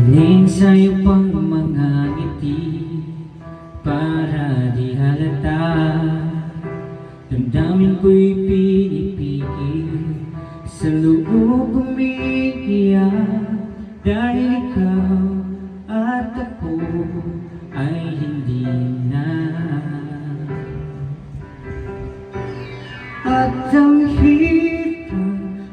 Alin sa'yo pang mga ngiti para di halata. Damdamin ko'y pinipigil, sa loob umiiyak, dahil ikaw at ako ay hindi na. At ang hirap,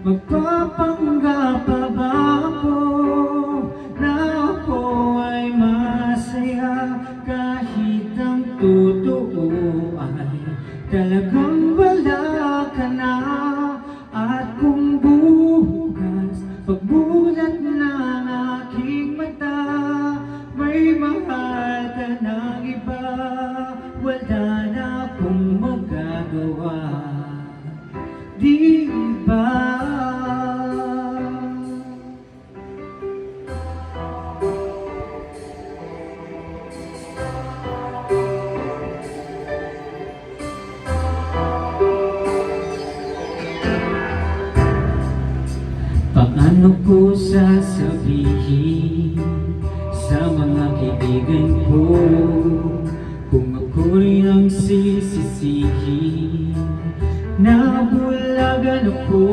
magpapanggap pa ba ako na ako ay masaya, kahit ang totoo ay talagang wala ka na. At kung bukas pagbulat ng aking mata, may mahal ka ng iba, wala na akong magagawa, di ba? Paano ko sasabihin sa mga kaibigan ko kung ako rin ang sisisihin? Nabulagan ako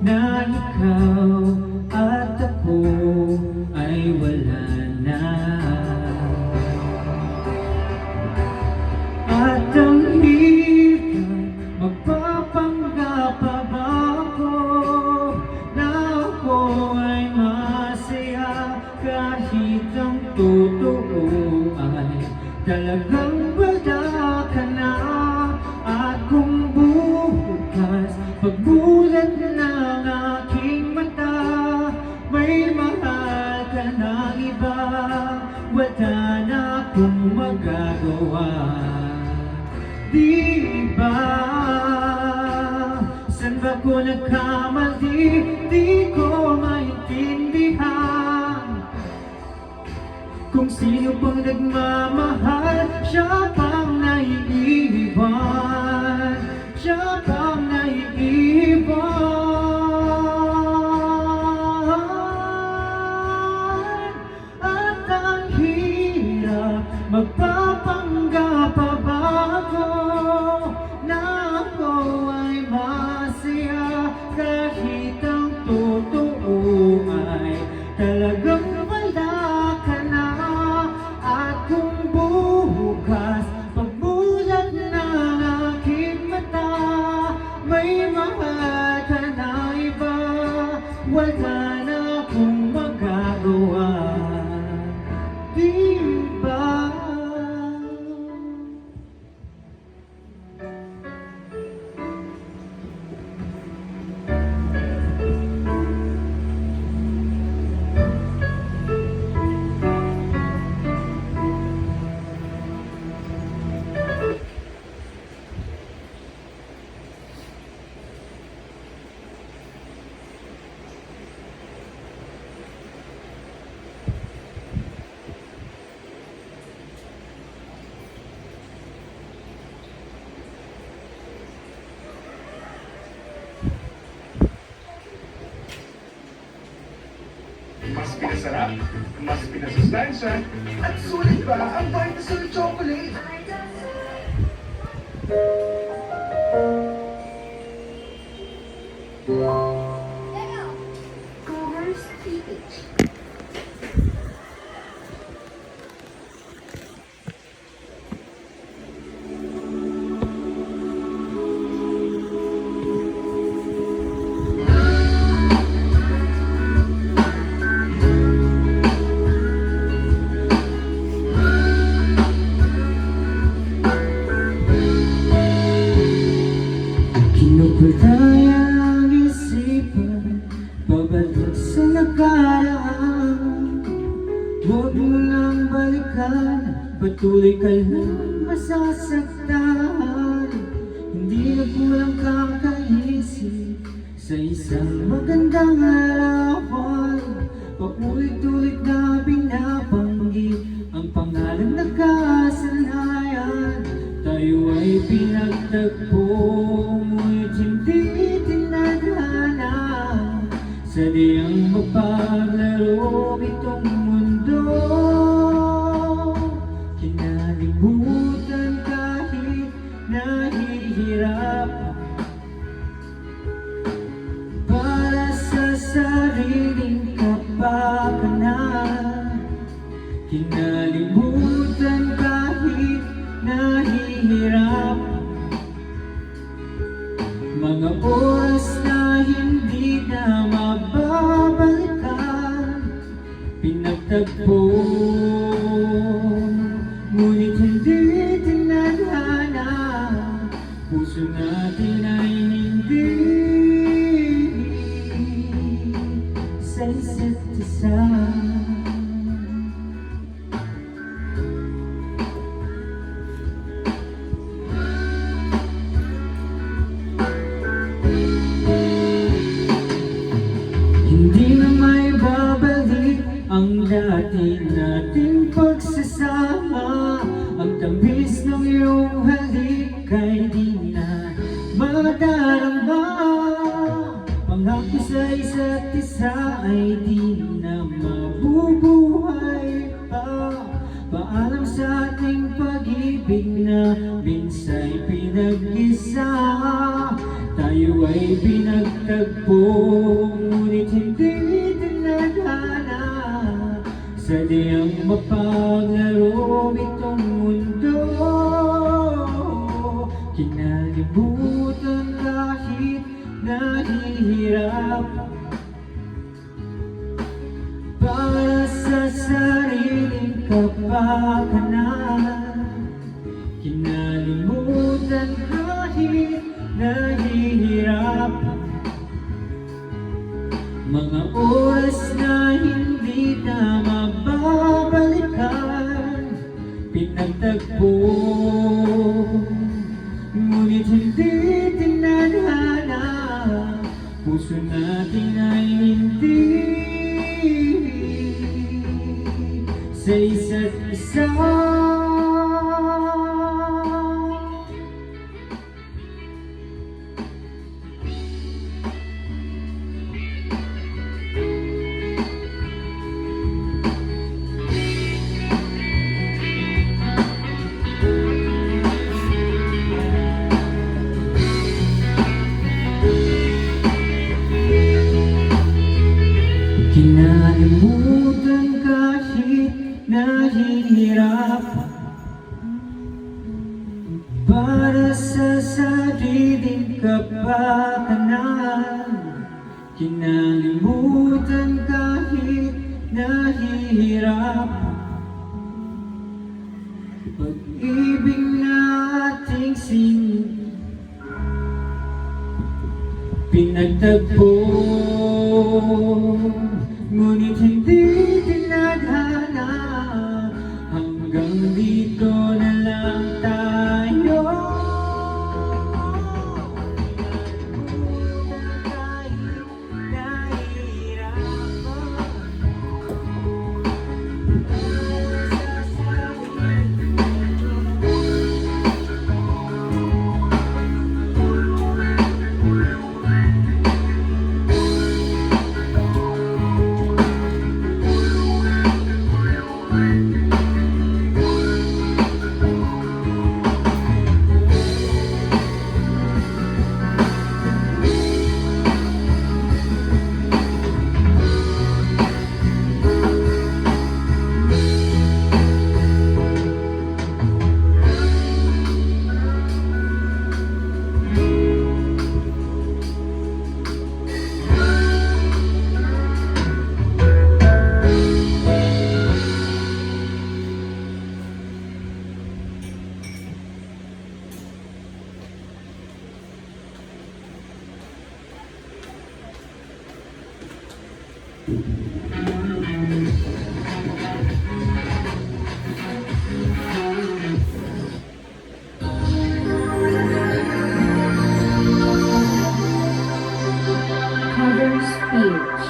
na ikaw at ako ay wala na. At ang hirap, magpapanggap pa ba ako na ako ay masaya, kahit ang totoo ay talagang wala ka na. At kung bukas pagbulat ng aking mata, may mahal ka ng iba, wala na akong magagawa, di ba? Saan ba ko nagkamali? Di ko maintindihan. Kung sino pang nagmamahal, siya pang naiiwan, siya pang naiiwan. At ang hirap, magpapanggap pa ba ako na ako ay masaya, kahit ang totoo ay talagang wala ka na. At kung bukas pagbulat ng aking mata, may mahal ka na iba, wala na akong magagawa, di ba? Mas pinasarap, mas pinasustansya, at sulit pa ang Vitasoy Chocolate. Covers PH. Kinupataya ang isipan, pabalik sa nakaraan. Huwag mo nang balikan, patuloy ka lang masasaktan. Hindi na kulang kang kaisip sa isang magandang harapan. Paulit-ulit na binabanggit ang pangalan na kasanayan. Tayo ay pinagtagpo, ngunit hindi tinadhana. Sadyang mapaglaro itong hirap para sa sariling kapakanan. Kinalimutan kahit nahihirap, mga oras na hindi na mababalikan. Pinagtagpo, ngunit hindi tinadhana. Puso natin ay hindi sa isa't isa. Hindi na may babalik ang dati nating pagsasama. Ang tamis ng iyong halik ay di na madarama. Pangako sa isa't isa ay di na mabubuhay pa. Paalam sa ating pag-ibig na minsa'y pinag-isa. Tayo ay pinagtagpo, ngunit hindi tinadhana. Sadyang mapaglaro itong mundo. Kinalimutan kahit nahihirap para sa sariling kapakanan. Kinalimutan kahit nahihirap, mga oras na hindi na mababalikan. Pinagtagpo, ngunit hindi tinadhana. Puso natin ay hindi sa isa't isa. Kinalimutan kahit nahihirap para sa sariling kapakanan. Kinalimutan kahit nahihirap, pag-ibig na ating pinagtagpo, ngunit hindi tinadhana. Hanggang dito na lang tayo. Cover speech.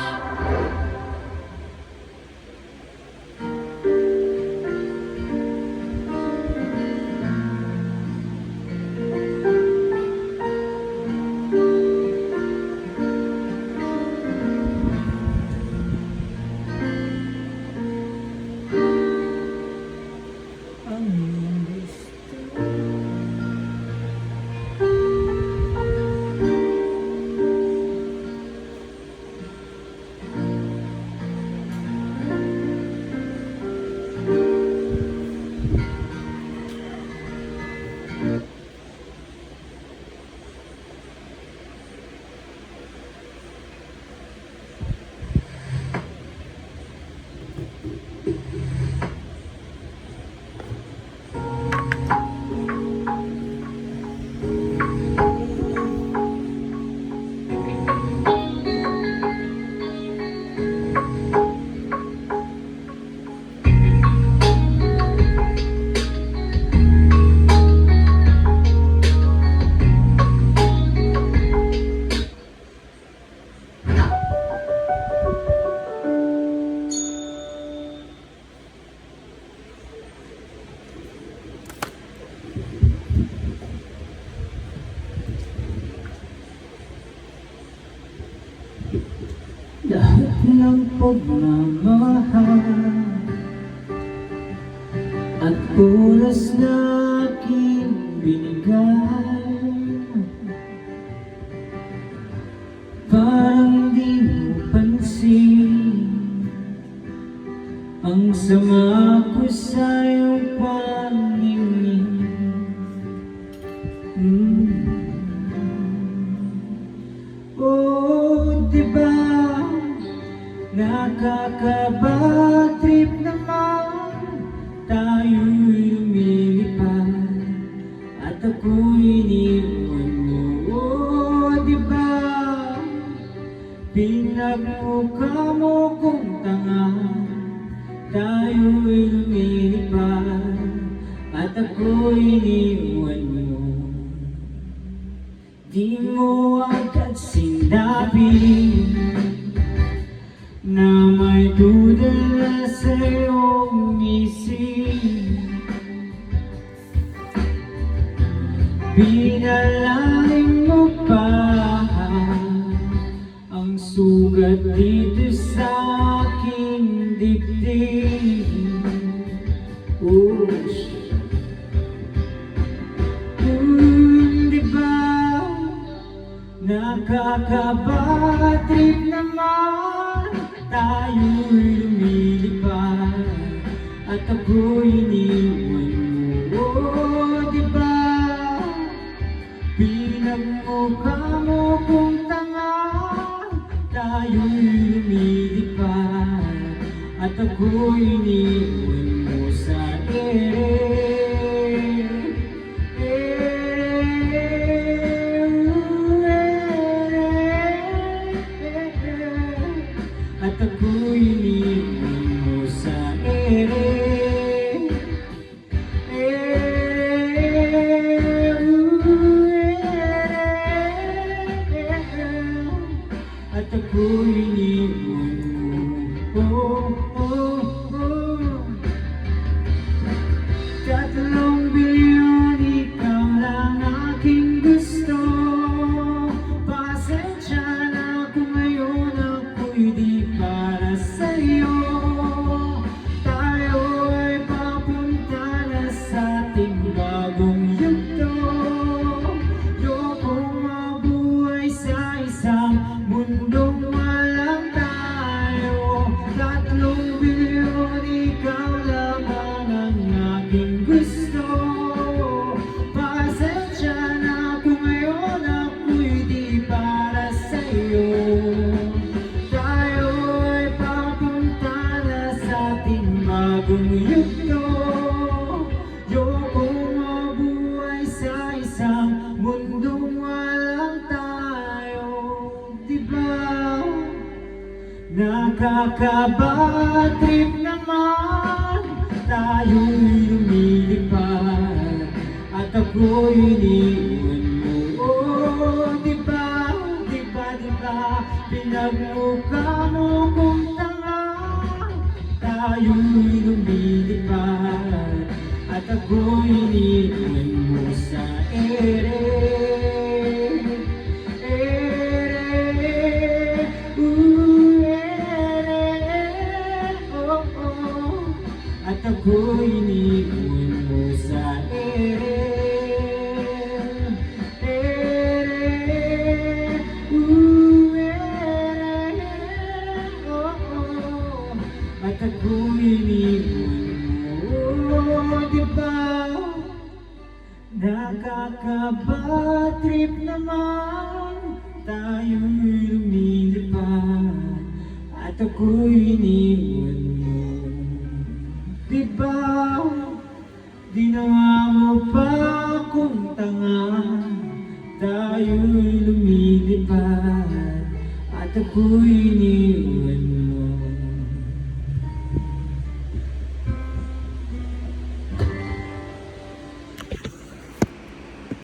lahat ng pagmamahal at oras na aking binigay, parang di mo pansin ang sama ko sa iyong paningin. Oh, diba nakaka-bad trip naman, tayo'y lumilipad at ako'y iniwan mo. Oh, diba pinagmukha mo kong tanga, tayo'y lumilipad at ako'y iniwan mo. Di mo agad sinabi na may duda na sa iyong isip. Pinalalim mo pa ang sugat dito sa aking dibdib. Oh, diba nakaka-bad trip naman, tayo'y lumilipad at ako'y iniwan mo. Oh, diba pinagmukha mo kong tanga, tayo'y lumilipad at ako'y iniwan mo sa ere. At ako'y iniwan mo sa ere. At ako'y iniwan mo. Tatlong bilyon, ikaw lang aking gusto. Pasensya na kung ngayon ako'y di para sa'yo. Tayo ay papunta na sa ating bagong yugto. Ayokong mabuhay sa isang mundong walang tayo. Tatlong bilyon, ikaw lang ang aking gusto. Pasensya na kung ngayon ako'y di para sa'yo. Tayo ay papunta na sa ating bagong yugto. Ayokong mabuhay sa isang mundong walang tayo. Diba nakaka-bad trip naman, tayo'y lumilipad at ako'y iniwan mo. Oh, diba pinagmukha mo kong tanga, tayo'y lumilipad at ako'y iniwan mo sa ere. At ako'y iniwan mo sa ere. At ako'y iniwan mo. Diba nakaka-bad trip naman, tayo'y lumilipad at ako'y iniwan mo. Diba ginawa mo pa akong tanga, tayo'y lumilipad at ako'y iniwan mo.